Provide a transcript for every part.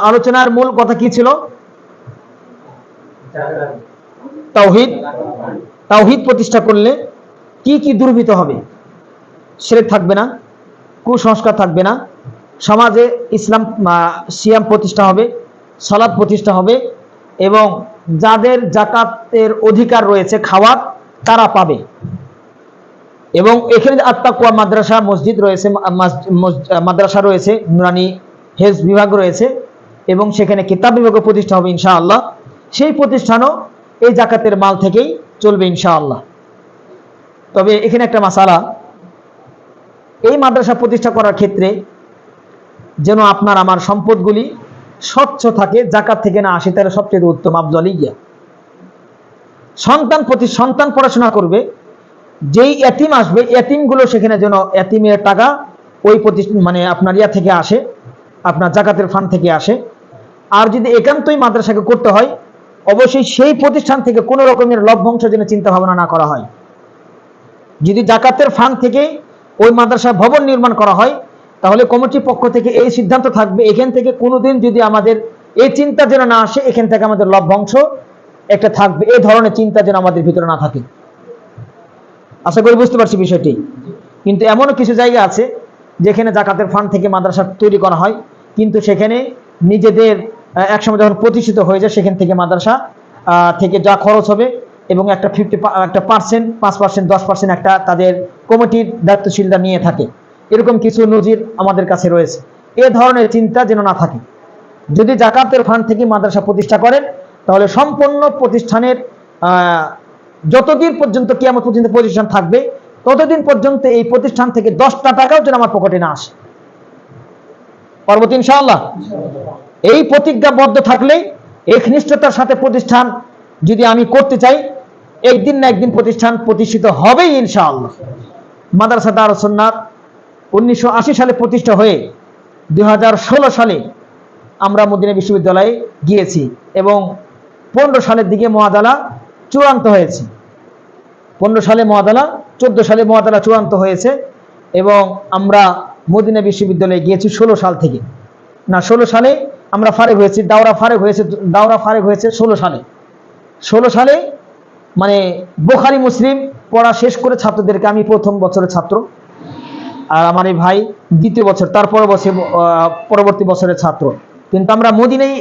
আলোচনার মূল কথা কি ছিল? তাওহীদ। তাওহীদ প্রতিষ্ঠা করলে কি কি দুর্বৃত্ত হবে? শিরক থাকবে না, কুসংস্কার থাকবে না, সমাজে ইসলাম সিয়াম প্রতিষ্ঠা হবে, সালাত প্রতিষ্ঠা হবে, এবং যাদের যাকাতের অধিকার রয়েছে খাওয়ার তারা পাবে। এবং এখানে আত্তাকুয়া মাদ্রাসা মসজিদ রয়েছে, মাদ্রাসা রয়েছে, নুরানি হেফজ বিভাগ রয়েছে, এবং সেখানে কিতাব বিভাগ প্রতিষ্ঠা হবে ইনশাআল্লাহ। সেই প্রতিষ্ঠানও এই যাকাতের মাল থেকেই চলবে ইনশাআল্লাহ। তবে এখানে একটা মাসালা, এই মাদ্রাসা প্রতিষ্ঠা করার ক্ষেত্রে যেন আপনার আমার সম্পদগুলি স্বচ্ছ থাকে, যাকাত থেকে না আসে, তাহলে সবচেয়ে উত্তম আফজলই গিয়া। সন্তান পড়াশোনা করবে, যেই এতিম আসবে এতিমগুলো সেখানে যেন এতিমের টাকা ওই মানে আপনার ইয়া থেকে আসে, আপনার যাকাতের ফান্ড থেকে আসে। আর যদি একান্তই মাদ্রাসাকে করতে হয়, অবশ্যই সেই প্রতিষ্ঠান থেকে কোনো রকমের লভ্যাংশ যেন চিন্তা ভাবনা না করা হয়। যদি যাকাতের ফান্ড থেকে ওই মাদ্রাসা ভবন নির্মাণ করা হয়, তাহলে কমিটির পক্ষ থেকে এই সিদ্ধান্ত থাকবে, এখান থেকে কোনোদিন যদি আমাদের এই চিন্তা যেন না আসে, এখান থেকে আমাদের লভ্যাংশ একটা থাকবে, এই ধরনের চিন্তা যেন আমাদের ভিতরে না থাকে। আশা করি বুঝতে পারছি বিষয়টি। কিন্তু এমনও কিছু জায়গা আছে যেখানে যাকাতের ফান্ড থেকে মাদ্রাসা তৈরি করা হয়, কিন্তু সেখানে নিজেদের একসময় যখন প্রতিষ্ঠিত হয়ে যায়, সেখান থেকে মাদ্রাসা থেকে যা খরচ হবে এবং একটা 5%, 10% একটা তাদের কমিটির দায়িত্বশীলরা নিয়ে থাকে। এরকম কিছু নজির আমাদের কাছে রয়েছে। এ ধরনের চিন্তা যেন না থাকে। যদি যাকাতের ফান্ড থেকে মাদ্রাসা প্রতিষ্ঠা করেন, তাহলে সম্পূর্ণ প্রতিষ্ঠানের যতদিন পর্যন্ত কিয়ামত পর্যন্ত প্রতিষ্ঠান থাকবে, ততদিন পর্যন্ত এই প্রতিষ্ঠান থেকে 10টা টাকাও যেন আমার পকেটে না আসে। পরবর্তী ইনশাআল্লাহ এই প্রতিজ্ঞাবদ্ধ থাকলে, একনিষ্ঠতার সাথে প্রতিষ্ঠান যদি আমি করতে চাই, একদিন না একদিন প্রতিষ্ঠান প্রতিষ্ঠিত হবেই ইনশাআল্লাহ। মাদ্রাসা দারুস সুন্নাহ 1980 সালে প্রতিষ্ঠা হয়ে 2016 সালে আমরা মদিনা বিশ্ববিদ্যালয়ে গিয়েছি, এবং 15 সালের দিকে মুআদালা চূড়ান্ত হয়েছে। 15 সালে মুআদালা, 14 সালে মুআদালা চূড়ান্ত হয়েছে, এবং আমরা মদিনা বিশ্ববিদ্যালয়ে গিয়েছি 16 সাল থেকে। না, 16 সালে আমরা ফারেক হয়েছি, দাওরা ফারেক হয়েছে 16 সালে। 16 সালে মানে বুখারী মুসলিম পড়া শেষ করে ছাত্রদেরকে, আমি প্রথম বছরের ছাত্র, আর আমার এই ভাই দ্বিতীয় বছর, তারপর পরবর্তী বছরের ছাত্র। কিন্তু আমরা মদিনায়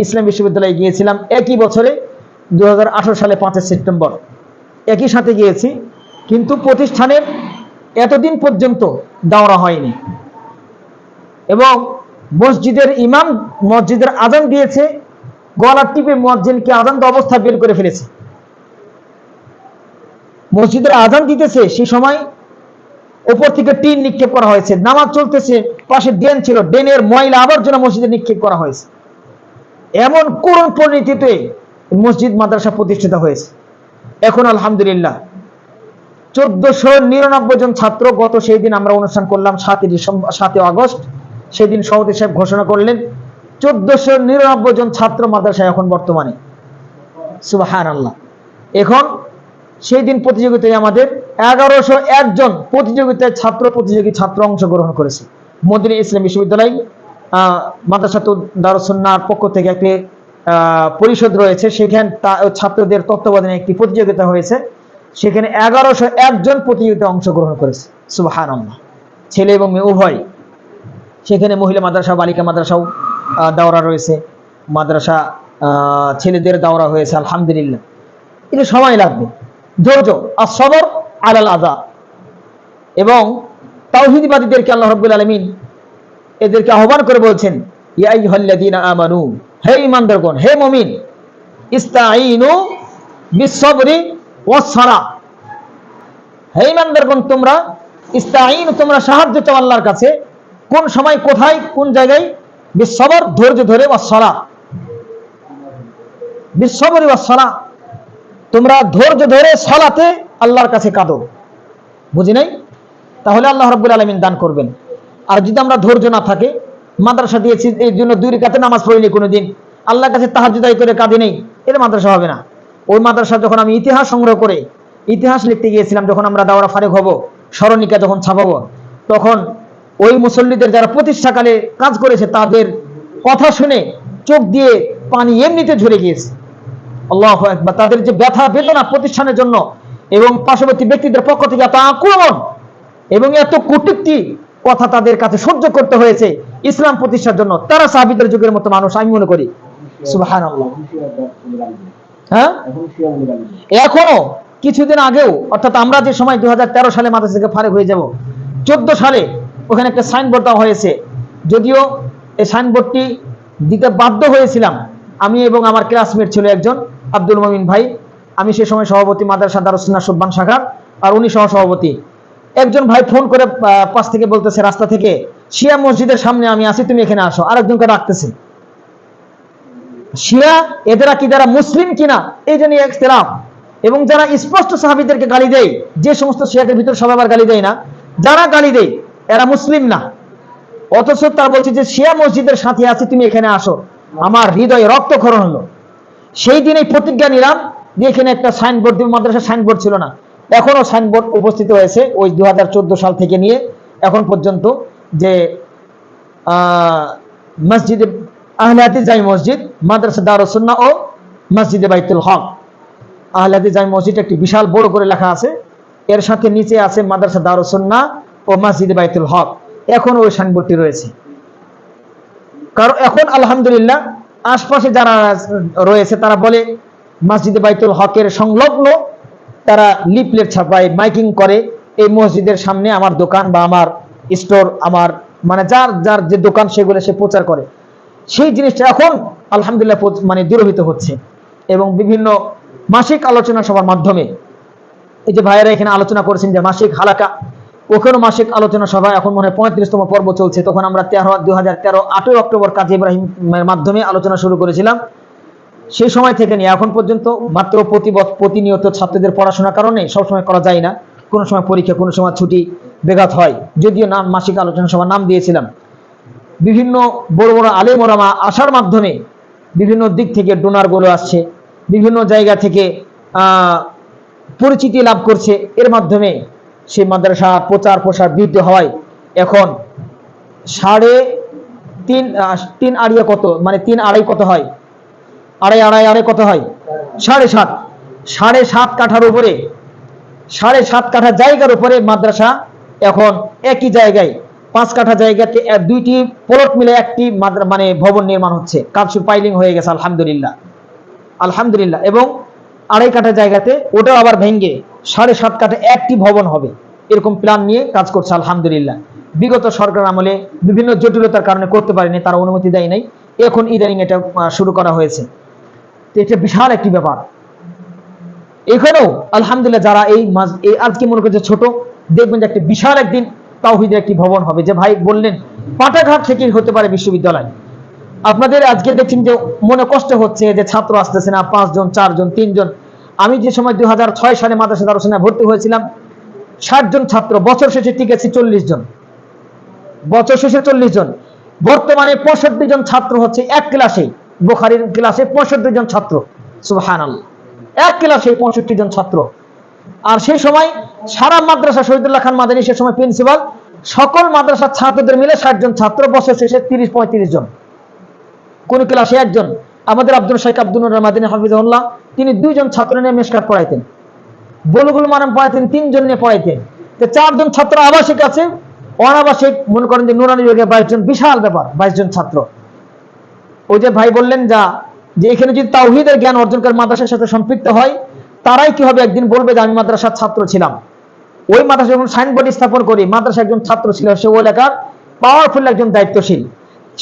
ইসলাম বিশ্ববিদ্যালয়ে গিয়েছিলাম একই বছরে 2018 সালে 5 সেপ্টেম্বর একই সাথে গিয়েছি। কিন্তু প্রতিষ্ঠানের এতদিন পর্যন্ত দাওরা হয়নি, এবং মসজিদের ইমাম মসজিদের আজান দিয়েছে, গলা টিপে মুয়াজ্জিনকে আজান অবস্থা বের করে ফেলেছে। মসজিদের আজান দিতেছে, সেই সময় উপর থেকে টিন নিক্ষেপ করা হয়েছে, নামাজ চলতেছে, পাশে ড্রেন ছিল, ড্রেনের ময়লা আবর্জনা মসজিদে নিক্ষেপ করা হয়েছে। এমন করুণ পরিণতিতে মসজিদ মাদ্রাসা প্রতিষ্ঠিত হয়েছে। এখন আলহামদুলিল্লাহ 1499 জন ছাত্র। গত সেই দিন আমরা অনুষ্ঠান করলাম 7 আগস্ট, সেদিন সভাপতি সাহেব ঘোষণা করলেন 1499 জন ছাত্র মাদ্রাসায় এখন বর্তমানে। সুবহানাল্লাহ। এখন সেই দিন প্রতিযোগিতায় আমাদের 1101 জন প্রতিযোগিতায় ছাত্র অংশগ্রহণ করেছে। মদিনা ইসলাম বিশ্ববিদ্যালয় মাদ্রাসাতুল দারুস সুন্নাহর পক্ষ থেকে একটি পরিষদ রয়েছে, সেখানে ছাত্রদের তত্ত্বাবধানে একটি প্রতিযোগিতা হয়েছে। সেখানে 1101 জন প্রতিযোগিতায় অংশগ্রহণ করেছে। সুবহানাল্লাহ। ছেলে এবং মেয়ে উভয়। সেখানে মহিলা মাদ্রাসা, বালিকা মাদ্রাসাও দাওরা রয়েছে, মাদ্রাসা ছেলেদের দাওরা হয়েছে। আলহামদুলিল্লাহ। এটা সময় লাগবে, ধৈর্য, as-sabr আলাল আযা। এবং তাওহীদবাদীদেরকে আল্লাহ রাব্বুল আলামিন এদেরকে আহ্বান করে বলছেন, ইয়া আইয়ুহাল্লাযীনা আমানু, হে ঈমানদারগণ, হে মুমিন, ইস্তাঈনু বিস-সাবরি ওয়াস-সালাহ। হে ঈমানদারগণ, তোমরা ইস্তাঈনু, তোমরা সাহায্য চাও আল্লাহর কাছে। কোন সময়, কোথায়, কোন জায়গায়? বিস-সাবর, ধৈর্য ধরে, ওয়াস-সালাহ, বিস-সাবরি ওয়াস-সালাহ, তোমরা ধৈর্য ধরে সালাতে আল্লাহর কাছে কাঁদো। বুঝি নাই? তাহলে আল্লাহ রাব্বুল আলামিন দান করবেন। আর যদি আমরা ধৈর্য না থাকে, মাদ্রাসা দিয়েছি এই জন্য 2 রাকাতে নামাজ পড়িনি কোনোদিন, আল্লাহর কাছে তাহাজ্জুদ আদায় করে কাঁদি নেই, এটা মাদ্রাসা হবে না। ওই মাদ্রাসা যখন আমি ইতিহাস সংগ্রহ করে ইতিহাস লিখতে গিয়েছিলাম, যখন আমরা দাওরা ফারেক হব, স্মরণিকা যখন ছাপাবো, তখন ওই মুসল্লিদের যারা প্রতিষ্ঠাকালে কাজ করেছে তাদের কথা শুনে চোখ দিয়ে পানি এমনিতে ঝরে গিয়েছে। আল্লাহু আকবার। তাদের যে ব্যথা বেদনা প্রতিষ্ঠানের জন্য এবং পার্শ্ববর্তী ব্যক্তিদের পক্ষ থেকে এত আক্রমণ এবং এত কটূক্তি কথা তাদের কাছে সহ্য করতে হয়েছে ইসলাম প্রতিষ্ঠার জন্য। তারা সাহাবীদের যুগের মতো মানুষ আমি মনে করি। সুবহানাল্লাহ। হ্যাঁ, এখনো কিছুদিন আগেও, অর্থাৎ আমরা যে সময় 2013 সালে মাদ্রাসা থেকে ফারেক হয়ে যাব, 14 সালে ওখানে একটা সাইনবোর্ড দেওয়া হয়েছে। যদিও এই সাইনবোর্ডটি দিতে বাধ্য হয়েছিলাম আমি এবং আমার ক্লাসমেট ছিল একজন আব্দুল মুমিন ভাই। আমি সে সময় সভাপতি মাদ্রাসা দারুস সুন্নাহ সুবহান শাখার, আর উনি সহ সভাপতি। একজন ভাই ফোন করে পাশ থেকে বলতেছে, রাস্তা থেকে, শিয়া মসজিদের সামনে আমি আছি, তুমি এখানে আসো। আরেকজনকে ডাকতেছে। শিয়া এদের আকিদারা মুসলিম কিনা এই জন্য ইখতিলাফ। এবং যারা স্পষ্ট সাহাবীদেরকে গালি দেয়, যে সমস্ত শিয়াদের ভিতর সবাই আবার গালি দেয় না, যারা গালি দেয় এরা মুসলিম না। অথচ তারা বলছে যে শিয়া মসজিদের সাথে আছি, তুমি এখানে আসো। আমার হৃদয়ে রক্তক্ষরণ হলো। সেই দিনেই প্রতিজ্ঞা নিলাম যে এখানে একটা সাইনবোর্ড দিব। মাদ্রাসার সাইনবোর্ড ছিল না, এখনো সাইনবোর্ড উপস্থিত হয়েছে ওই 2014 সাল থেকে নিয়ে এখন পর্যন্ত, যে মসজিদে আহলে হাদিস জামি মসজিদ, মাদ্রাসা দারুস সুন্নাহ ও মসজিদে বাইতুল হক। আহলে হাদিস জামি মসজিদ একটি বিশাল বড় করে লেখা আছে, এর সাথে নিচে আছে মাদ্রাসা দারুস সুন্নাহ ও মসজিদে বাইতুল হক। এখন ওই সাইনবোর্ডটি রয়েছে। কারণ এখন আলহামদুলিল্লাহ আশপাশে যারা রয়েছে তারা বলে মসজিদে বাইতুল হকের সংলগ্ন তারা লিফলেট ছাপায়, মাইকিং করে, এই মসজিদের সামনে আমার দোকান বা আমার স্টোর, আমার মানে যার যার যে দোকান সেগুলো সে প্রচার করে। সেই জিনিসটা এখন আলহামদুলিল্লাহ মানে দূরীভূত হচ্ছে। এবং বিভিন্ন মাসিক আলোচনা সভার মাধ্যমে, এই যে ভাইয়েরা এখানে আলোচনা করেছেন যে মাসিক হালাকা, ওখানে মাসিক আলোচনা সভা এখন মনে হয় 35তম পর্ব চলছে। তখন আমরা 2013 8 অক্টোবর কাজী ইব্রাহিমের মাধ্যমে আলোচনা শুরু করেছিলাম। সেই সময় থেকে নিয়ে এখন পর্যন্ত মাত্র প্রতিনিয়ত ছাত্রদের পড়াশোনার কারণে সবসময় করা যায় না, কোনো সময় পরীক্ষা, কোনো সময় ছুটি বেঘাত হয়। যদিও নাম মাসিক আলোচনা সভা নাম দিয়েছিলাম। বিভিন্ন বড় বড় আলেম ওলামা আসার মাধ্যমে বিভিন্ন দিক থেকে ডোনারগুলো আসছে, বিভিন্ন জায়গা থেকে পরিচিতি লাভ করছে। এর মাধ্যমে সেই মাদ্রাসা প্রচার প্রসার বৃদ্ধি হয়। এখন 3.5 আড়িয়া কত, মানে 3 আড়াই কত হয়, আড়াই কত হয়, 7.5 কাঠার উপরে, 7.5 কাঠা জায়গার উপরে মাদ্রাসা এখন একই জায়গায় 5 কাঠা জায়গাতে 2টি প্লট মিলে একটি মানে ভবন নির্মাণ হচ্ছে। কাজ পাইলিং হয়ে গেছে আলহামদুলিল্লাহ, আলহামদুলিল্লাহ। এবং 2.5 কাঠা জায়গাতে ওটাও আবার ভেঙে 7.5 কাঠা একটি ভবন হবে, এরকম প্ল্যান নিয়ে কাজ করছে আলহামদুলিল্লাহ। বিগত সরকার আমলে বিভিন্ন জটিলতার কারণে করতে পারেনি, তারা অনুমতি দেয় নাই। এখন ইদানিং এটা শুরু করা হয়েছে। তো এটা বিশাল একটি ব্যাপার। এখানেও আলহামদুলিল্লাহ যারা এই আজকে মনে করছে ছোট, দেখবেন যে একটা বিশাল একদিন তাওহীদের একটি ভবন হবে। যে ভাই বললেন পাটাঘাট থেকে হতে পারে বিশ্ববিদ্যালয়। আপনাদের আজকে দেখছেন যে মনে কষ্ট হচ্ছে যে ছাত্র আসতেছে না, 5 জন 4 জন 3 জন। আমি যে সময় 2006 সালে মাদ্রাসা দারুস সুন্নাহ ভর্তি হয়েছিলাম 60 জন ছাত্র, বছর শেষে টিকেছি 40 জন, বছর শেষে 40 জন। বর্তমানে 65 জন ছাত্র হচ্ছে এক ক্লাসে, বুখারীর ক্লাসে 65 জন ছাত্র। সুবহানাল্লাহ, এক ক্লাসে 65 জন ছাত্র। আর সেই সময় সারা মাদ্রাসা শহীদুল্লাহ খান মাদানী সে সময় প্রিন্সিপাল, সকল মাদ্রাসার ছাত্রদের মিলে 60 জন ছাত্র, বছর শেষে 30-35 জন, কোন ক্লাসে একজন। আমাদের আব্দুল শেখ আব্দুল নূর মাদানী হাফিজাহুল্লাহ, তিনি 2 জন ছাত্র নিয়ে মেশকাত পড়াইতেন, বুলুগুল মারাম পড়াইতেন 3 জন নিয়ে পড়াইতেন। তো 4 জন ছাত্র আবাসিক আছে, অনাবাসিক মনে করেন যে নুরানি বিভাগে 22 জন, বিশাল ব্যাপার 22 জন ছাত্র। ওই যে ভাই বললেন যে এখানে যদি তাওহীদের জ্ঞান অর্জনকারী মাদ্রাসার সাথে সম্পৃক্ত হয়, তারাই কি হবে একদিন বলবে যে আমি মাদ্রাসার ছাত্র ছিলাম। ওই মাদ্রাসা যখন সাইনবোর্ড স্থাপন করি, মাদ্রাসা একজন ছাত্র ছিল, সে ওই এলাকার পাওয়ারফুল একজন দায়িত্বশীল,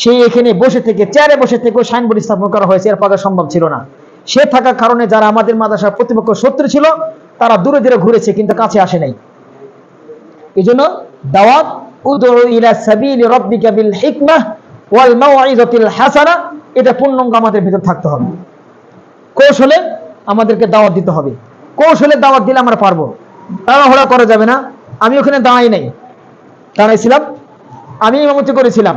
সে এখানে বসে থেকে চেয়ারে বসে থেকে ওই সাইনবোর্ড স্থাপন করা হয়েছে, এর পাওয়া সম্ভব ছিল না। সে থাকার কারণে যারা আমাদের মাদ্রাসার প্রতিপক্ষ শত্রু ছিল তারা দূরে দূরে ঘুরেছে, কিন্তু কাছে আসে নাই। এই জন্য দাওয়াত, উদউ ইলা সাবিলি রাব্বিকা বিল হিকমাহ ওয়াল মাউইযাতিল হাসানা, এটা পূর্ণাঙ্গ আমাদের ভিতর থাকতে হবে। কৌশলে আমাদেরকে দাওয়াত দিতে হবে, কৌশলে দাওয়াত দিলে আমরা পারবো, তাড়াহুড়া করা যাবে না। আমি ওখানে দাঁড়াইছিলাম, আমি ইমামতি করেছিলাম।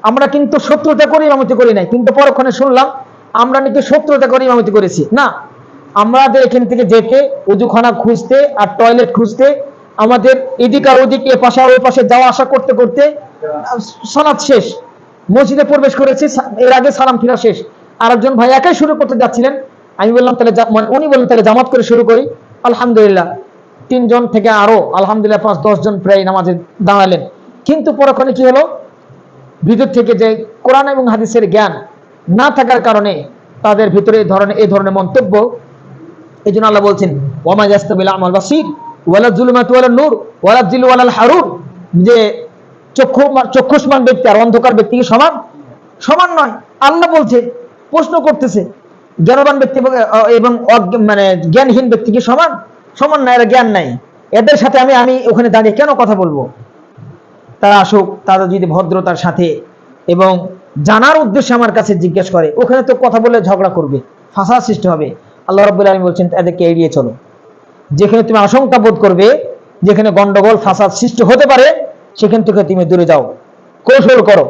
আমরা কিন্তু শত্রুতা করে ইমামতি করি নাই, কিন্তু পরক্ষণে শুনলাম আমরা নাকি শত্রুতা করে ইমামতি করেছি। না, আমাদের এখান থেকে যেতে ওযুখানা খুঁজতে আর টয়লেট খুঁজতে, আমাদের এদিক আর ওদিক, এ পাশে আর ওই পাশে যাওয়া আসা করতে করতে সলাত শেষ, মসজিদে প্রবেশ করেছি, এর আগে সালাম ফিরা শেষ, আরেকজন ভাই একাই শুরু করতে যাচ্ছিলেন। আমি বললাম তাহলে উনি বললেন তাহলে জামাত করে শুরু করি। আলহামদুলিল্লাহ 3 জন থেকে আরো আলহামদুলিল্লাহ 5-10 জন প্রায় নামাজে দাঁড়ালেন। কিন্তু পরক্ষণে কি হলো, ভিতর থেকে যে কোরআন এবং হাদিসের জ্ঞান না থাকার কারণে তাদের ভিতরে এই ধরনের মন্তব্য। এই জন্য আল্লাহ বলছেন ওয়ামা ইয়াস্তাবিল আমাল বাসীর ওয়ালা যুলুমাতু ওয়ালা নূর ওয়ালা যিল্লু ওয়ালাল হারুর, যে চক্ষুষ্মান ব্যক্তি আর অন্ধকার ব্যক্তি কি সমান? সমান নয়। আল্লাহ বলছে, প্রশ্ন করতেছে, জ্ঞানবান ব্যক্তি এবং মানে জ্ঞানহীন ব্যক্তি কি সমান? সমান না, এরা জ্ঞান নাই, এদের সাথে আমি ওখানে দাঁড়িয়ে কেন কথা বলবো? তারা আসুক, তারা যদি ভদ্রতার সাথে এবং জানার উদ্দেশ্যে আমার কাছে জিজ্ঞেস করে, ওখানে তো কথা বলে ঝগড়া করবে, ফাসাদ সৃষ্টি হবে। আল্লাহ রাব্বুল আলামিন বলছেন এদেরকে এড়িয়ে চলো। যেখানে তুমি আশঙ্কা বোধ করবে যেখানে গন্ডগোল ফাসাদ সৃষ্টি হতে পারে, সেখান থেকে তুমি দূরে যাও, কৌশল করো।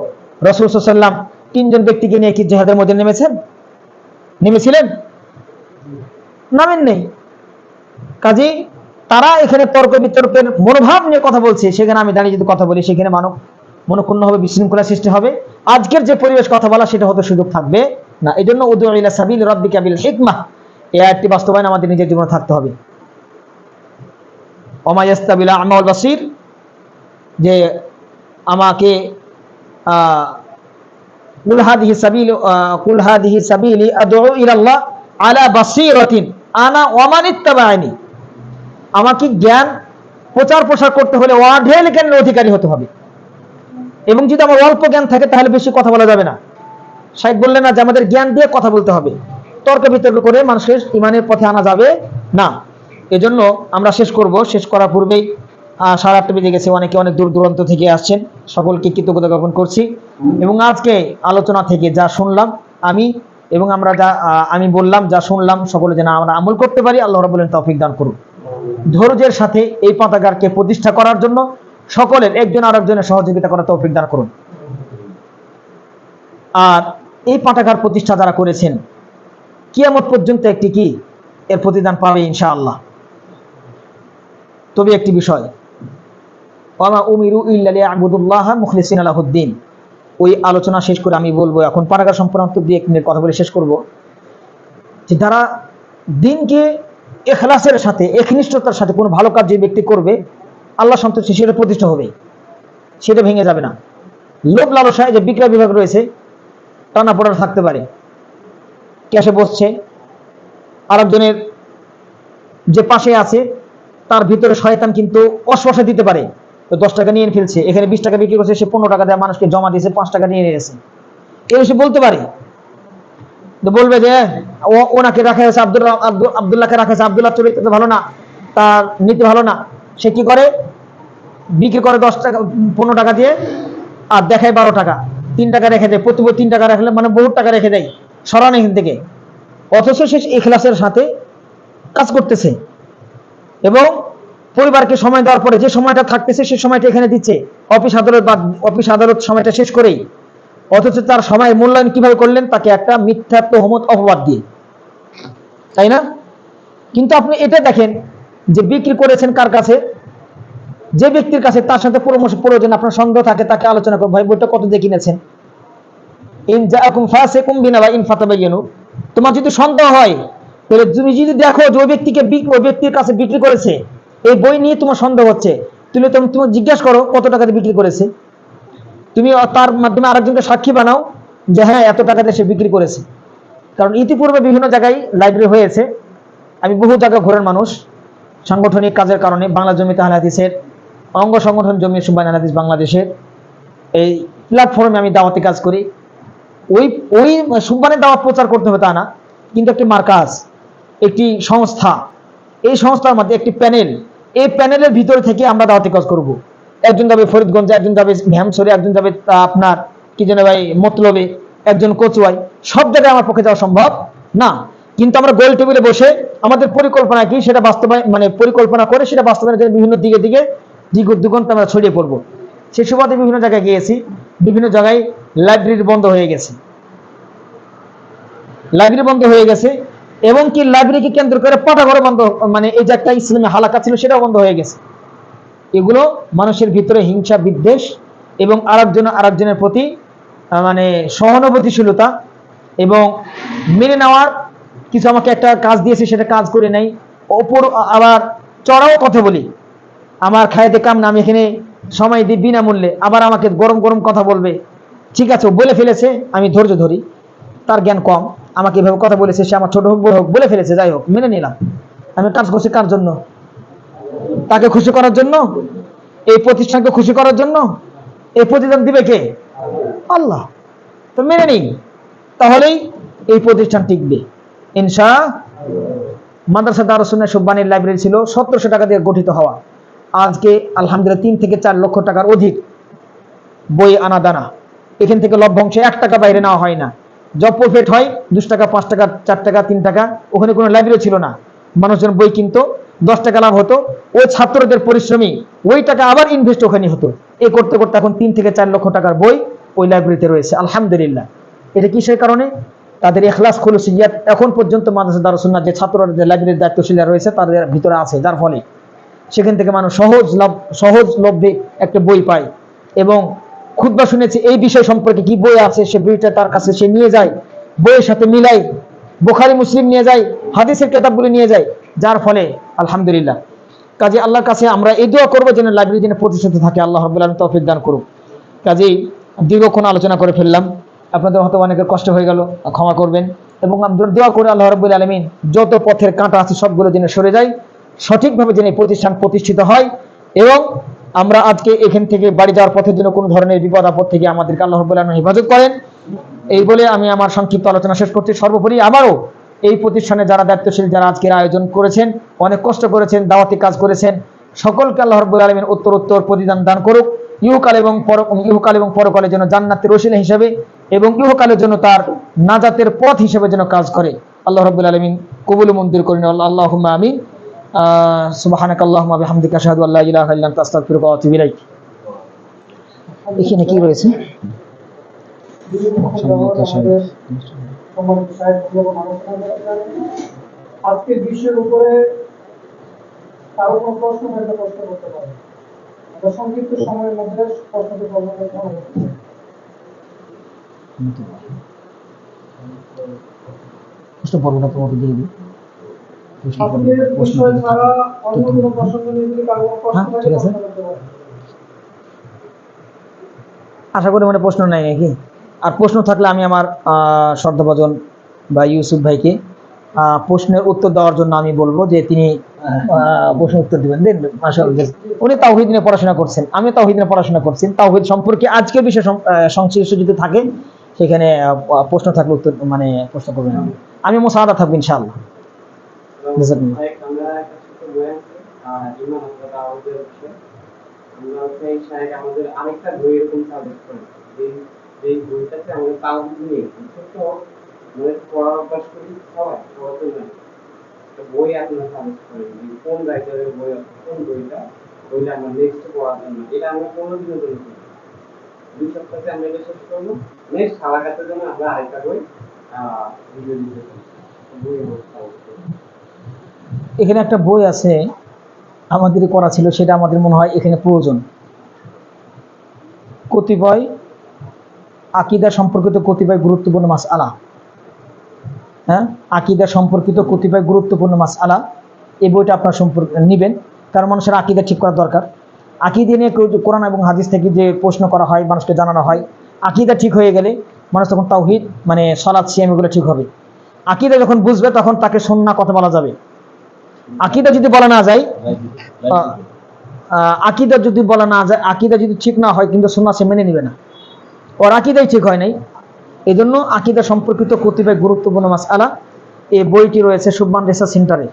রাসূল সাল্লাল্লাহু আলাইহি ওয়াসাল্লাম 3 জন ব্যক্তিকে নিয়ে কি জিহাদের মধ্যে নেমেছিলেন? নামেন নেই। কাজী তারা এখানে তর্ক বিতর্কের মনোভাব নিয়ে কথা বলছে, সেখানে আমি দাঁড়িয়ে যদি কথা বলি, সেখানে মনক্ষুণ্ণ হবে, বিশৃঙ্খলা সৃষ্টি হবে। আজকের যে পরিবেশ কথা বলা, সেটা হতে সুযোগ থাকবে না। এই জন্য উদউ ইলা সাবিল রাব্বিকা বিল হিকমাহ, এই আয়াতটি বাস্তবায়ন আমাদের নিজের জীবনে থাকতে হবে। ওমা ইয়াস্তাবিল আ'মা ওয়াল বাসীর, যে আমাকে কুল হাদিহি সাবিলি আদউ ইলাল্লাহ আলা বাসীরাতিন আনা ওয়া মান ইত্তাবা'আনি, আমাকে জ্ঞান প্রচার প্রসার করতে হলে অঢেল জ্ঞানের অধিকারী হতে হবে, এবং যদি আমার অল্প জ্ঞান থাকে তাহলে বেশি কথা বলা যাবে না। শাইখ বললেন না যে আমাদের জ্ঞান দিয়ে কথা বলতে হবে, তর্ক বিতর্ক করে মানুষের ইমানের পথে আনা যাবে না। এজন্য আমরা শেষ করার পূর্বেই 8:30 বেজে গেছে, অনেকে অনেক দূর দূরান্ত থেকে আসছেন, সকলকে কৃতজ্ঞতা জ্ঞাপন করছি। এবং আজকে আলোচনা থেকে যা শুনলাম আমি বললাম, যা শুনলাম, সকলে যেন আমরা আমল করতে পারি, আল্লাহ রাব্বুল আলামিন তৌফিক দান করুন। ধৈর্যের সাথে এই পাঠাগারকে প্রতিষ্ঠা করার জন্য সকলের একজন আরেকজনের সহযোগিতা করার তৌফিক দান করুন। আর এই পাঠাগার প্রতিষ্ঠা যারা করেছেন, কিয়ামত পর্যন্ত একটি কি এর প্রতিদান পাবে ইনশাআল্লাহ। তবে একটি বিষয়, ওয়ামা উমিরু ইল্লা লিয়াবুদুল্লাহা মুখলিসিনা লাহুদ্দিন, ওই আলোচনা শেষ করে আমি বলবো, এখন পাঠাগার সম্পর্কে 2-1 মিনিট কথা বলে শেষ করব, যে যারা দিনকে ইখলাসের সাথে, একনিষ্ঠতার সাথে কোনো ভালো কাজ যে ব্যক্তি করবে, আল্লাহ সন্তুষ্টি সেটা প্রতিষ্ঠা হবে, সেটা ভেঙে যাবে না। লোভ লালসায় যে বিক্রয় বিভাগ রয়েছে, টানা পড়া থাকতে পারে, ক্যাশে বসছে, আরেকজনের যে পাশে আছে তার ভিতরে শয়তান কিন্তু অশ্বাসে দিতে পারে, তো 10 টাকা নিয়ে ফেলছে, এখানে 20 টাকা বিক্রি করছে, সে 15 টাকা দেয় মানুষকে জমা দিয়েছে, 5 টাকা নিয়ে নিয়েছে, এই সে বলতে পারে, বলবে যে ওনাকে রাখা হয়েছে, আব্দুল্লাহকে রাখা হয়েছে, আব্দুল্লাহ চরিত্র ভালো না, তার নীতি ভালো না, সে কি করে, বিক্রি করে 10 টাকা 15 টাকা দিয়ে, আর দেখায় 12 টাকা, 3 টাকা রেখে দেয়, প্রতি 3 টাকা রাখলে মানে বহুত টাকা রেখে দেয়, সরান এখান থেকে। অথচ সে ইখলাসের সাথে কাজ করতেছে এবং পরিবারকে সময় দেওয়ার পরে যে সময়টা থাকতেছে সে সময়টা এখানে দিচ্ছে, অফিস আদালত সময়টা শেষ করেই, অথচ তার সময় মূল্যায়ন কিভাবে করলেন, তাকে একটা মিথ্যা তুহমত অপবাদ দিয়ে, তাই না? কিন্তু আপনি এটা দেখেন যে বিক্রি করেছেন কার কাছে, যে ব্যক্তির কাছে তার সাথে পরামর্শ প্রয়োজন, আপনার সন্দেহ থাকে, তাকে আলোচনা করুন, ভাই বইটা কত দিয়ে কিনেছেন, ইন জাআকুম ফাসিকুম বিনাবাইন ফাতাবায়ানু, তোমার যদি সন্দেহ হয়, তাহলে তুমি যদি দেখো যে ওই ব্যক্তির কাছে বিক্রি করেছে, এই বই নিয়ে তোমার সন্দেহ হচ্ছে, তুমি জিজ্ঞাসা করো কত টাকা দিয়ে বিক্রি করেছে, তুমি তার মাধ্যমে আরেকজনকে সাক্ষী বানাও যে হ্যাঁ এত টাকা দিয়ে সে বিক্রি করেছে। কারণ ইতিপূর্বে বিভিন্ন জায়গায় লাইব্রেরি হয়েছে, আমি বহু জায়গায় ঘোরেন মানুষ, সাংগঠনিক কাজের কারণে বাংলা জমিয়ত আহলে হাদিসের অঙ্গ সংগঠন জমিয়ত সুবহান হাদিস বাংলাদেশের এই প্ল্যাটফর্মে আমি দাওয়াতি কাজ করি। ওই সুবহানের দাওয়াত প্রচার করতে হবে তা না, কিন্তু একটি মার্কাজ, একটি সংস্থা, এই সংস্থার মধ্যে একটি প্যানেল, এই প্যানেলের ভিতরে থেকে আমরা দাওয়াতি কাজ করব। একজন যাবে ফরিদগঞ্জে, একজন যাবে ভ্যামছড়ি, একজন যাবে আপনার কি যেন ভাই মতলবে, একজন কচুয়াই, সব জায়গায় আমার পক্ষে যাওয়া সম্ভব না। কিন্তু আমরা গোল টেবিলে বসে আমাদের পরিকল্পনা কি সেটা বাস্তবায়ন, মানে পরিকল্পনা করে সেটা বাস্তবায়নের জন্য বিভিন্ন দিগন্তে আমরা ছড়িয়ে পড়বো। সেই সুবাদে বিভিন্ন জায়গায় গিয়েছি, বিভিন্ন জায়গায় লাইব্রেরি বন্ধ হয়ে গেছে, এবং কি লাইব্রেরিকে কেন্দ্র করে পাঠাগার বন্ধ, মানে এই যে একটা ইসলামী হালাকা ছিল সেটাও বন্ধ হয়ে গেছে। এগুলো মানুষের ভিতরে হিংসা বিদ্বেষ এবং আরেকজনের প্রতি মানে সহানুভূতিশীলতা এবং মেনে নেওয়ার, কিছু আমাকে একটা কাজ দিয়েছে সেটা কাজ করে নেই, অপর আবার চড়াও কথা বলি, আমার খাইতে কাম না, আমি এখানে সময় দিই বিনামূল্যে, আবার আমাকে গরম গরম কথা বলবে। ঠিক আছে, ও বলে ফেলেছে, আমি ধৈর্য ধরি, তার জ্ঞান কম, আমাকে এভাবে কথা বলেছে, সে আমার ছোট হোক বড় হোক বলে ফেলেছে, যাই হোক মেনে নিলাম। আমি কাজ করছি কার জন্য? তাকে খুশি করার জন্য, এই প্রতিষ্ঠানকে খুশি করার জন্য। এই প্রতিদান দিবে কে? আল্লাহ। তো মেনে নিই, তাহলেই এই প্রতিষ্ঠান টিকবে ইনশা। মাদ্রাসা দারুস সুন্নাহ সুববানির লাইব্রেরি ছিল 1700 টাকা দিয়ে গঠিত হওয়া, আজকে আলহামদুলিল্লাহ 3 থেকে 4 লক্ষ টাকার অধিক বই আনা দানা। এখান থেকে লভ্যাংশে 1 টাকা বাইরে নেওয়া হয় না। জব প্রফিট হয় 2 টাকা, 5 টাকা, 4 টাকা, 3 টাকা। ওখানে কোনো লাইব্রেরি ছিল না, মানুষজন বই কিনতো, 10 টাকা লাভ হতো, ওই ছাত্রদের পরিশ্রমী ওই টাকা আবার ইনভেস্ট ওখানে হতো। এই করতে করতে এখন 3 থেকে 4 লক্ষ টাকার বই ওই লাইব্রেরিতে রয়েছে আলহামদুলিল্লাহ। এটা কিসের কারণে? তাদের ইখলাস খুলুসিয়াত এখন পর্যন্ত মাদ্রাসা দারুস সুন্নাহ যে ছাত্ররা যে লাইব্রেরির দায়িত্বশীল রয়েছে তাদের ভিতরে আছে, যার ফলে সেখান থেকে মানুষ সহজলভ্যে একটা বই পায়। এবং খুতবা শুনেছে এই বিষয় সম্পর্কে কি বই আছে, সে বইটা তার কাছে সে নিয়ে যায়, বইয়ের সাথে মিলাই, বুখারী মুসলিম নিয়ে যায়, হাদিসের কিতাবগুলো নিয়ে যায়, যার ফলে আলহামদুলিল্লাহ। কাজে আল্লাহর কাছে আমরা এই দোয়া করবো যেন লাইব্রেরি যেন প্রতিষ্ঠিত থাকে, আল্লাহ রাব্বুল আলামিন তৌফিক দান করুক। কাজেই দীর্ঘক্ষণ আলোচনা করে ফেললাম, আপনাদের হয়তো অনেকের কষ্ট হয়ে গেল, ক্ষমা করবেন। এবং আমরা দোয়া করে আল্লাহ রাব্বুল আলামিন যত পথের কাঁটা আছে সবগুলো যেন সরে যায়, সঠিকভাবে যেন প্রতিষ্ঠান প্রতিষ্ঠিত হয়। এবং আমরা আজকে এখান থেকে বাড়ি যাওয়ার পথের জন্য কোনো ধরনের বিপদ আপদ থেকে আমাদেরকে আল্লাহ রাব্বুল আলামিন হেফাজত করেন। এই বলে আমি আমার সংক্ষিপ্ত আলোচনা শেষ করছি। সর্বোপরি আবারও এই প্রতিষ্ঠানে যারা দায়িত্বশীল, যারা আজকের আয়োজন করেছেন, অনেক কষ্ট করেছেন, দাওয়াতি কাজ করেছেন, সকলকে আল্লাহ রাব্বুল আলামিন উত্তর প্রতিদান দান করুক। ইহকাল এবং পরকালের জন্য জান্নাতের ওসিলা হিসেবে এবং ইহকালের জন্য তার নাজাতের পথ হিসেবে যেন কাজ করে। আল্লাহ রাব্বুল আলামিন কবুল মঞ্জুর করেন, আল্লাহুম্মা আমিন। সুবহানাকাল্লাহুম্মা বিহামদিকা আশহাদু আল্লা ইলাহা ইল্লা আনতা আস্তাগফিরুকা ওয়া আতুবু ইলাইক। এখানে কি রয়েছে? আজকে বিশ্বের উপরে কারো কোনো প্রশ্ন থাকলে প্রশ্ন করতে পারে। আমরা সংক্ষিপ্ত সময়ের মধ্যে প্রশ্নটি করবো। আজকের বিষয় ছাড়া অন্য কোনো প্রসঙ্গ নিয়ে যদি কারো কোনো প্রশ্ন থাকে প্রশ্ন করতে পারে। আশা করি মানে প্রশ্ন নাই নাকি? আর প্রশ্ন থাকলে আমি আমার শ্রদ্ধাভাজন বা ইউসুফ ভাইকে প্রশ্নের উত্তর দেওয়ার জন্য আমি বলবো যে তিনি প্রশ্ন উত্তর দিবেন। মাশাআল্লাহ, উনি তাওহীদ নিয়ে পড়াশোনা করছেন, আমি তাওহীদ নিয়ে পড়াশোনা করছি। তাওহীদ সম্পর্কে আজকের বিষয় সংশ্লিষ্ট যদি থাকে সেখানে প্রশ্ন থাকলে উত্তর মানে প্রশ্ন করবেন, আমি মুসাআদা থাকবো ইনশাআল্লাহ। আমাদের আরেকটা বই এরকম সাজেস্ট করে, এই বইটাতে আমাদের তাওহীদ নিয়ে ছোট মানে পড়ার অভ্যাস করি সবাই তো না। তো বই আপনারা সাজেস্ট করেন কোন রাইটারের বই, কোন বইটা বইটা আমরা নেক্সট পড়ার জন্য, এটা আমরা 15 দিনের জন্য করি, 2 সপ্তাহে আমরা এটা শেষ করবো। নেক্সট সালাকাতের জন্য আমরা আরেকটা বই ভিডিও দিতে পারি। বই এখানে একটা বই আছে আমাদের করা ছিল, সেটা আমাদের মনে হয় এখানে প্রয়োজন। কতিপয় আকীদা সম্পর্কিত কতিপয় গুরুত্বপূর্ণ মাসআলা, হ্যাঁ, আকীদা সম্পর্কিত কতিপয় গুরুত্বপূর্ণ মাসআলা, এই বইটা আপনার সম্পর্কে নেবেন, কারণ মানুষের আকীদা ঠিক করা দরকার। আকীদা নিয়ে কোরআন এবং হাদিস থেকে যে প্রশ্ন করা হয় মানুষকে জানানো হয়, আকীদা ঠিক হয়ে গেলে মানুষ তখন তাওহীদ মানে সালাত সিয়াম এগুলো ঠিক হবে। আকীদা যখন বুঝবে তখন তাকে সুন্নাহ কথা বলা যাবে। আকীদা যদি বলা না যায়, আকীদা যদি বলা না যায়, আকীদা যদি ঠিক না হয় কিন্তু সুন্নাহ সে মেনে নেবে না, ওর আকীদাই ঠিক হয় নাই। এই জন্য আকীদা সম্পর্কিত কতিপয় গুরুত্বপূর্ণ মাসআলা, এই বইটি রয়েছে সুববান রিসার্চ সেন্টারে,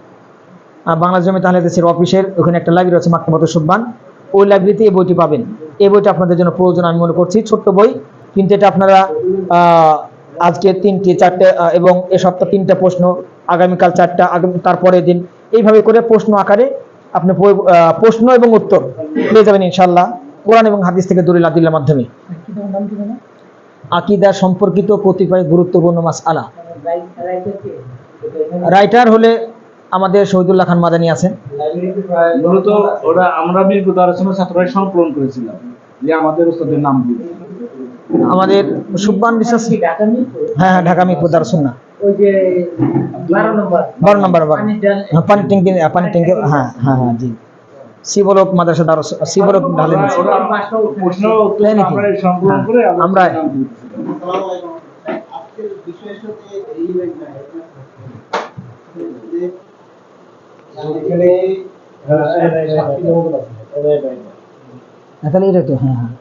বাংলা জমিয়ত আহলে হাদিসের অফিসের ওখানে একটা লাইব্রেরি আছে মাকতাবাতুস সুববান, ওই লাইব্রেরিতে এই বইটি পাবেন। এই বইটা আপনাদের জন্য প্রয়োজন আমি মনে করছি, ছোট্ট বই, কিন্তু এটা আপনারা আজকে 3টে 4টে এবং এ সপ্তাহ 3টা প্রশ্ন, আগামীকাল 4টা, তারপরের দিন, এইভাবে করে প্রশ্ন আকারে আপনি প্রশ্ন এবং উত্তর পেয়ে যাবেন ইনশাআল্লাহ কোরআন এবং হাদিস থেকে দলিল আদিল্লার মাধ্যমে। আকীদা সম্পর্কিত কতিপয় গুরুত্বপূর্ণ মাসআলা, রাইটার হলে আমাদের শহীদুল্লাহ খান মাদানী আছেন। মূলত ওরা আমরা মিরপুর দারুস সুন্নাহ ছাত্ররা সংকলন করেছিলাম যে আমাদের উস্তাদের নাম দিয়ে আমাদের সুব্বান বিশ্বাস, ঢাকা মিরপুর হ্যাঁ হ্যাঁ, ঢাকা মিরপুর দারুস সুন্নাহ, ওই যে 12 নম্বর 12 নম্বর পানি ডাল হ্যাঁ, পানি ট্যাঙ্কি, হ্যাঁ হ্যাঁ হ্যাঁ জি, সিবলক মাদ্রাসা দারুস, সিবলক ঢালেন। ওরা প্রশ্ন উত্তর তাই নাকি? আমরা সংকলন করে আমরা আজকের বিষয়ের সাথে রিলেভেন্ট না, তাহলে এটা তো হ্যাঁ হ্যাঁ,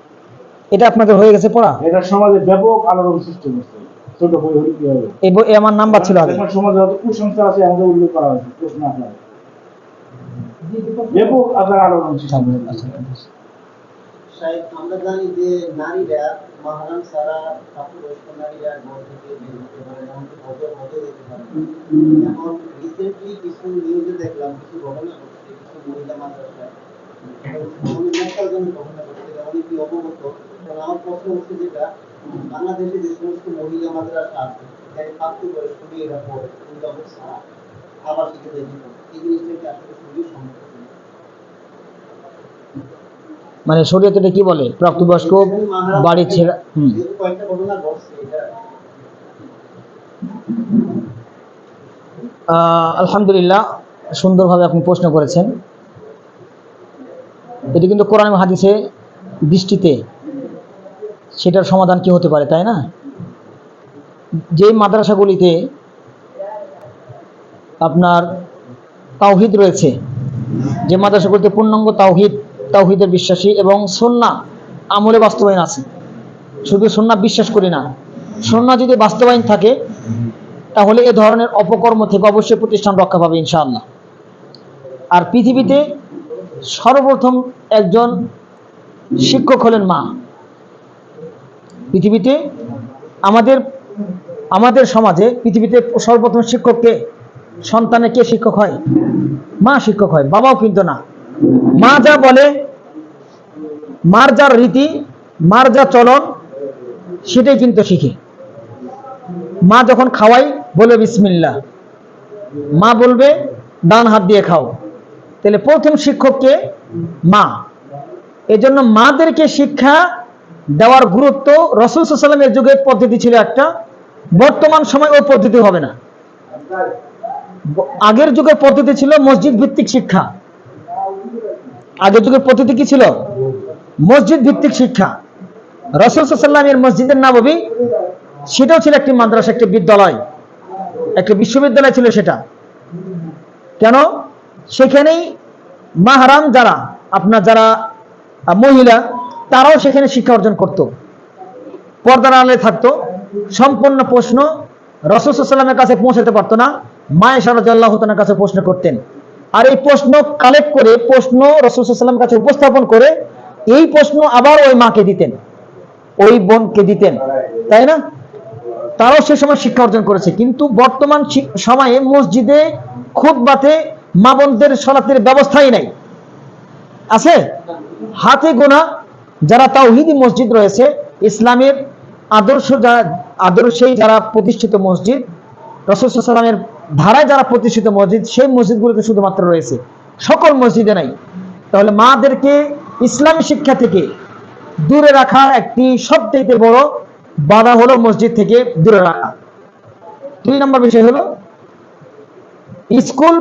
এটা আপনাদের হয়ে গেছে পড়া? এটা সমাজে ব্যাপক আলোড়ন সৃষ্টি করছে। ছোট বই হলে কি হবে? এই বই আমার নাম্বার ছিল আগে। এখন সমাজে যত কুসংস্কার আছে আমাদের উল্লেখ করা হয়েছে প্রশ্ন আপনার ব্যাপক আকার আলোড়ন সৃষ্টি করছে। সাহেব, আমরা জানি যে নারীরা মাহারাম ছাড়া প্রাপ্তবয়স্ক নারীরা ঘর থেকে বের হতে পারে না, এমনকি হজে যেতে পারে না। এখন রিসেন্টলি কিছু নিউজে দেখলাম কিছু ঘটনা ঘটছে, কিছু মহিলা মাদ্রাসায় ঘটনা ঘটছে, অনেকে অবগত। কারণ আমার প্রশ্ন হচ্ছে যেটা, বাংলাদেশে যে সমস্ত মহিলা মাদ্রাসা আছে, যারা প্রাপ্তবয়স্ক মেয়েরা পড়ে অভিভাবক ছাড়া আবাসিকে দেখি, এই জিনিসটাকে আসলে খুবই সম্মত। মানে শরীয়তে এটা কি বলে, প্রাপ্তবয়স্ক বাড়ি ছেড়ে কয়েকটা ঘটনা ঘটছে এটা। আলহামদুলিল্লাহ, সুন্দরভাবে আপনি প্রশ্ন করেছেন। এটি কিন্তু কোরআন এবং হাদিসে দৃষ্টিতে সেটার সমাধান কি হতে পারে, তাই না? যে মাদ্রাসাগুলিতে আপনার তাওহীদ রয়েছে, যে মাদ্রাসাগুলিতে পূর্ণাঙ্গ তাওহীদের বিশ্বাসী এবং সুন্নাহ আমলে বাস্তবায়ন আছে, শুধু সুন্নাহ বিশ্বাস করি না, সুন্নাহ যদি বাস্তবায়ন থাকে তাহলে এ ধরনের অপকর্ম থেকে অবশ্যই প্রতিষ্ঠান রক্ষা পাবে ইনশাআল্লাহ। আর পৃথিবীতে সর্বপ্রথম একজন শিক্ষক হলেন মা। পৃথিবীতে আমাদের সমাজে পৃথিবীতে সর্বপ্রথম শিক্ষককে, সন্তানে কে শিক্ষক হয়? মা শিক্ষক হয়, বাবাও কিন্তু না। মা যা বলে, মার যার রীতি, মার যা চলন, সেটাই কিন্তু শিখে। মা যখন খাওয়াই বলে বিসমিল্লাহ, মা বলবে ডান হাত দিয়ে খাও। তাহলে প্রথম শিক্ষককে মা। এজন্য মাদেরকে শিক্ষা দেওয়ার গুরুত্ব, রাসূল সাল্লাল্লাহু আলাইহি ওয়াসাল্লামের যুগের পদ্ধতি ছিল একটা, বর্তমান সময় ওই পদ্ধতি হবে না। আগের যুগের পদ্ধতি ছিল মসজিদ ভিত্তিক শিক্ষা। আগের যুগের পদ্ধতি কি ছিল? মসজিদ ভিত্তিক শিক্ষা। রাসূল সাল্লাল্লাহু আলাইহি ওয়াসাল্লামের মসজিদের নববী, সেটাও ছিল একটি মাদ্রাসা, একটি বিদ্যালয়, একটি বিশ্ববিদ্যালয় ছিল সেটা। কেন? সেখানেই মাহরাম যারা, আপনার যারা মহিলা, তারাও সেখানে শিক্ষা অর্জন করত, পর্দার আড়ালে থাকতো। সম্পূর্ণ প্রশ্ন রাসূল সাল্লাল্লাহু আলাইহি ওয়াসাল্লামের কাছে পৌঁছাতে পারতো না, মা আয়েশা রাদিয়াল্লাহু তাআলার কাছে প্রশ্ন করতেন। আর এই প্রশ্ন কালেক্ট করে, প্রশ্ন রাসূল সাল্লাল্লাহু আলাইহি ওয়াসাল্লামের কাছে উপস্থাপন করে, এই প্রশ্ন আবার ওই মাকে দিতেন, ওই বোনকে দিতেন, তাই না? তারাও সে সময় শিক্ষা অর্জন করেছে। কিন্তু বর্তমান সময়ে মসজিদে খুতবাতে মা বোনদের সালাতের ব্যবস্থাই নাই। আছে হাতে গোনা যারা তাওহীদি মসজিদ রয়েছে, ইসলামের আদর্শেই যারা প্রতিষ্ঠিত মসজিদ, রাসূল সাল্লাল্লাহু আলাইহি ওয়াসাল্লামের ধারায় যারা প্রতিষ্ঠিত মসজিদ, সেই মসজিদগুলোতে শুধুমাত্র রয়েছে, সকল মসজিদে নাই। তাহলে মাদেরকে ইসলামী শিক্ষা থেকে দূরে রাখার একটি সবথেকে বড় বাধা হলো মসজিদ থেকে দূরে রাখা। 2 নম্বর বিষয় হলো স্কুল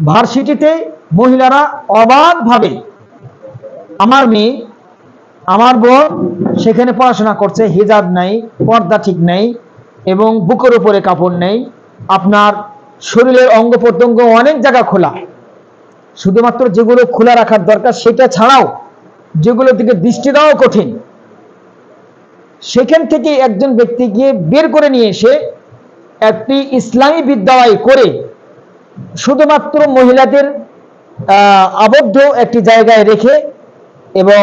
ভার্সিটিতে মহিলারা অবাধভাবে, আমার মেয়ে, আমার বোন সেখানে পড়াশোনা করছে, হিজাব নাই, পর্দা ঠিক নেই, এবং বুকের উপরে কাপড় নেই, আপনার শরীরের অঙ্গ প্রত্যঙ্গ অনেক জায়গা খোলা। শুধুমাত্র যেগুলো খোলা রাখার দরকার সেটা ছাড়াও যেগুলোর দিকে দৃষ্টি দেওয়া কঠিন, সেখান থেকে একজন ব্যক্তিকে বের করে নিয়ে এসে একটি ইসলামী বিদ্যালয় করে শুধুমাত্র মহিলাদের আবদ্ধ একটি জায়গায় রেখে এবং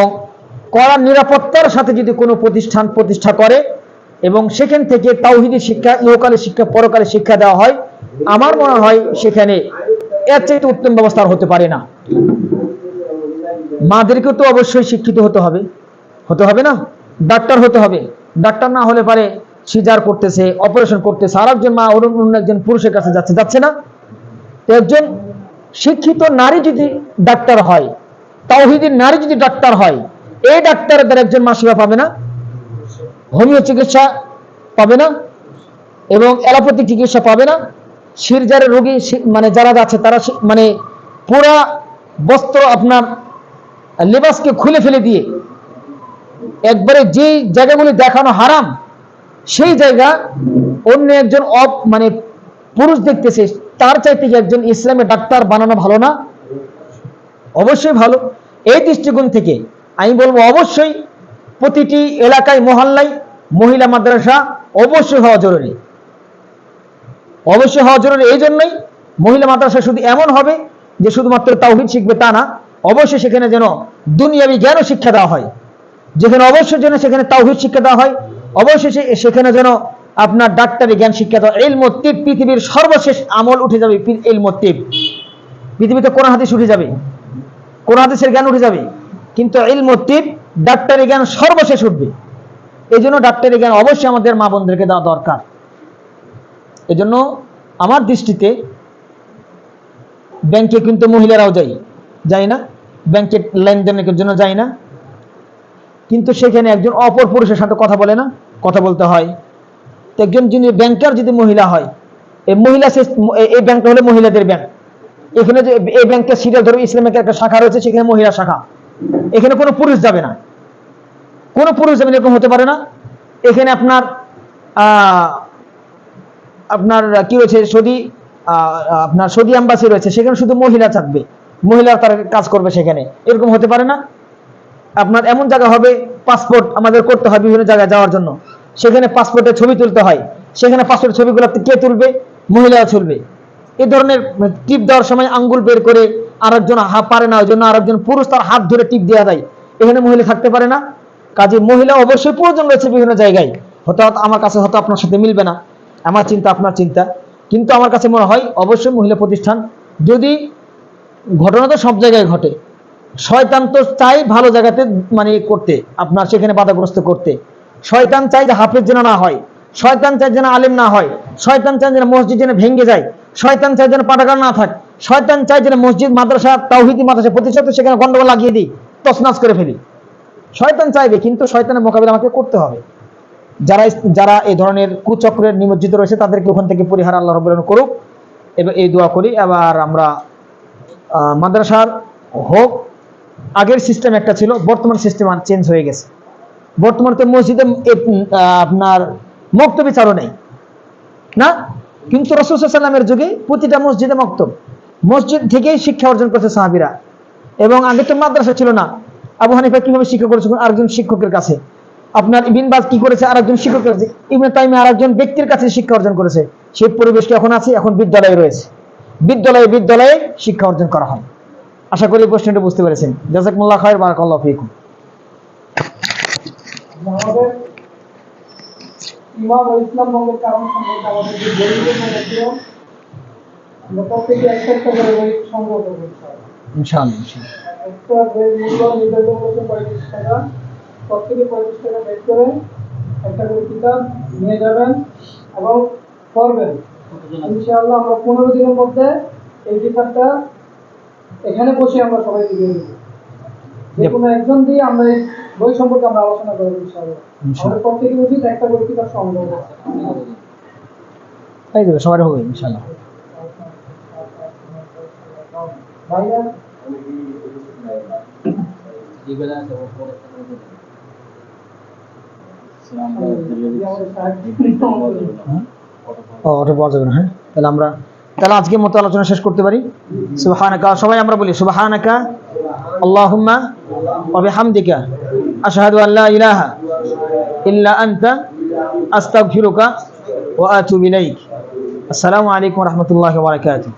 কড়া নিরাপত্তার সাথে যদি কোনো প্রতিষ্ঠা করে এবং সেখান থেকে তাওহীদি শিক্ষা, ইহকালের শিক্ষা, পরকালের শিক্ষা দেওয়া হয়, আমার মনে হয় সেখানে এর চাইতে উত্তম ব্যবস্থা হতে পারে না। মাদেরকেও তো অবশ্যই শিক্ষিত হতে হবে না? ডাক্তার হতে হবে। ডাক্তার না হলে পারে সিজার করতেছে, অপারেশন করতেছে, আর একজন মা অন্য একজন পুরুষের কাছে যাচ্ছে না? তো একজন শিক্ষিত নারী যদি ডাক্তার হয়, তাওহীদি নারী যদি ডাক্তার হয়, এই ডাক্তারের দ্বারা একজন মা সেবা পাবে না? হোমিও চিকিৎসা পাবে না এবং অ্যালোপ্যাথিক চিকিৎসা পাবে না। শিরজারের রোগী মানে যারা আছে তারা মানে পুরা বস্ত্র আপনার লেবাসকে খুলে ফেলে দিয়ে একবারে যেই জায়গাগুলি দেখানো হারাম সেই জায়গা অন্য একজন মানে পুরুষ দেখতেছে, তার চাইতে কি একজন ইসলামের ডাক্তার বানানো ভালো না? অবশ্যই ভালো। এই দৃষ্টিকোণ থেকে আমি বলবো অবশ্যই প্রতিটি এলাকায় মহল্লায় মহিলা মাদ্রাসা অবশ্যই হওয়া জরুরি, অবশ্যই হওয়া জরুরি। এই জন্যই মহিলা মাদ্রাসা শুধু এমন হবে যে শুধুমাত্র তাওহীদ শিখবে তা না, অবশ্যই সেখানে যেন দুনিয়াবি জ্ঞানও শিক্ষা দেওয়া হয়। যেখানে অবশ্যই যেন সেখানে তাওহীদ শিক্ষা দেওয়া হয়, অবশ্যই সেখানে যেন আপনার ডাক্তারি জ্ঞান শিক্ষা দেওয়া। ইলম ও তিব পৃথিবীর সর্বশেষ আমল উঠে যাবে, ইলম ও তিব পৃথিবীতে কোরআন হাদিস উঠে যাবে, কোরআন হাদিসের জ্ঞান উঠে যাবে, কিন্তু ইলম ও তিব ডাক্তারি জ্ঞান সর্বশেষ উঠবে। এই জন্য ডাক্তারি জ্ঞান অবশ্যই আমাদের মা বোনদেরকে দেওয়া দরকার। এজন্য আমার দৃষ্টিতে ব্যাংকে কিন্তু মহিলারাও যায় না, ব্যাংকে লেনদেনের জন্য যায় না, কিন্তু সেখানে একজন অপর পুরুষের সাথে কথা বলে না, কথা বলতে হয়। তো একজন যিনি ব্যাংকার যদি মহিলা হয়, এই ব্যাংকটা হলো মহিলাদের ব্যাংক। এখানে যে এই ব্যাংকের সিরিয়াল ধরো ইসলামিক একটা শাখা রয়েছে, সেখানে মহিলা শাখা, এখানে কোনো পুরুষ যাবে না, কোনো পুরুষ যাবে না, এরকম হতে পারে না। এখানে আপনার কি রয়েছে, আপনার সৌদি এম্বাসি রয়েছে, সেখানে শুধু মহিলা থাকবে, মহিলা তার কাজ করবে সেখানে, এরকম হতে পারে না। আপনার এমন জায়গা হবে, পাসপোর্ট আমাদের করতে হয় বিভিন্ন জায়গায় যাওয়ার জন্য, সেখানে পাসপোর্টের ছবি তুলতে হয়, সেখানে পাসপোর্টের ছবিগুলো কে তুলবে? মহিলারা তুলবে। এই ধরনের টিপ দেওয়ার সময় আঙ্গুল বের করে আরেকজন পারে না, ওই জন্য আরেকজন পুরুষ তার হাত ধরে টিপ দেওয়া দেয়, এখানে মহিলা থাকতে পারে না। কাজে মহিলা অবশ্যই প্রয়োজন রয়েছে বিভিন্ন জায়গায়। হয়তো আমার কাছে হয়তো আপনার সাথে মিলবে না, আমার চিন্তা আপনার চিন্তা, কিন্তু আমার কাছে মনে হয় অবশ্যই মহিলা প্রতিষ্ঠান। যদি ঘটনা তো সব জায়গায় ঘটে, শয়তান তো চাই ভালো জায়গাতে মানে করতে, আপনার সেখানে বাধাগ্রস্ত করতে। শয়তান চাই যে হাফেজ যেন না হয়, শয়তান চাই যেন আলেম না হয়, শয়তান চাই যেন মসজিদ যেন ভেঙে যায়, শয়তান চাই যেন পাঠাগার না থাকে, শয়তান চাই যেন মসজিদ মাদ্রাসা তাওহীদি মাদ্রাসা প্রতিষ্ঠা সেখানে গন্ডগোল লাগিয়ে দিই, তছনছ করে ফেলি। শয়তান চাইবে, কিন্তু শয়তানের মোকাবিলা আমাকে করতে হবে। যারা এই ধরনের কুচক্রের নিমজ্জিত রয়েছে তাদেরকে ওখান থেকে পরিহার আল্লাহ রাব্বুল আলামিন করুক, এবার এই দোয়া করি। এবার আমরা মাদ্রাসার হোক, আগের সিস্টেম একটা ছিল, বর্তমান সিস্টেম চেঞ্জ হয়ে গেছে। বর্তমানে তো মসজিদে আপনার মক্তবী চালু নেই না, কিন্তু রাসূল সাল্লাল্লাহু আলাইহি ওয়াসাল্লামের যুগে প্রতিটা মসজিদে মক্তব, মসজিদ থেকেই শিক্ষা অর্জন করছে সাহাবীরা। এবং আগে তো মাদ্রাসা ছিল না, আবু হানিফা কিভাবে শিক্ষা করেছে? আরেকজন শিক্ষকের কাছে। আপনার ইবনে বাজ কি করেছে? আরেকজন শিক্ষকের কাছে। ইবনে তাইমিয়া আরেকজন ব্যক্তির কাছে শিক্ষা অর্জন করেছে। সেই পরিবেশ কি এখন আছে? এখন বিদ্যালয় রয়েছে, বিদ্যালয়ে শিক্ষা অর্জন করা হয়। আশা করি প্রশ্নটা বুঝতে পেরেছেন। জাযাকুমুল্লাহ খায়র, বারাকাল্লাহু ফীকুম। আমাদের ইমাম ও ইসলাম বঙ্গের কারণ সম্পর্কে আমাদের যে বইগুলো রয়েছে, আমরা প্রত্যেকে একটা করে বই সংগ্রহ করবো ইনশাআল্লাহ। একটা বইয়ের মূল্য নির্ধারণ করতে 35 টাকা, প্রত্যেকে 35 টাকা বের করে একটা করে কিতাব নিয়ে যাবেন এবং পড়বেন। ইনশাআল্লাহ আমরা 15 দিনের মধ্যে এই কিতাবটা এখানে বসে আমরা সবাই দিয়ে দেব। যে কোনো একজন দিয়ে আমরা এই বই সম্পর্কে আমরা আলোচনা করব ইনশাআল্লাহ। আমাদের প্রত্যেকে উচিত একটা করে কিতাব সংগ্রহ করা। তাই দেবে, সবার হবে ইনশাআল্লাহ। ভাইয়া ওটা পাওয়া যাবে না। হ্যাঁ, তাহলে আজকে মতো আলোচনা শেষ করতে পারি। সুবহানাকা, সবাই আমরা বলি সুবহানাকা আল্লাহুম্মা ওয়া বিহামদিকা আশহাদু আল্লা ইলাহা ইল্লা আনতা আস্তাগফিরুকা ওয়া আতুবু ইলাইক। আসসালামু আলাইকুম ওয়া রাহমাতুল্লাহি ওয়া বারাকাতুহু।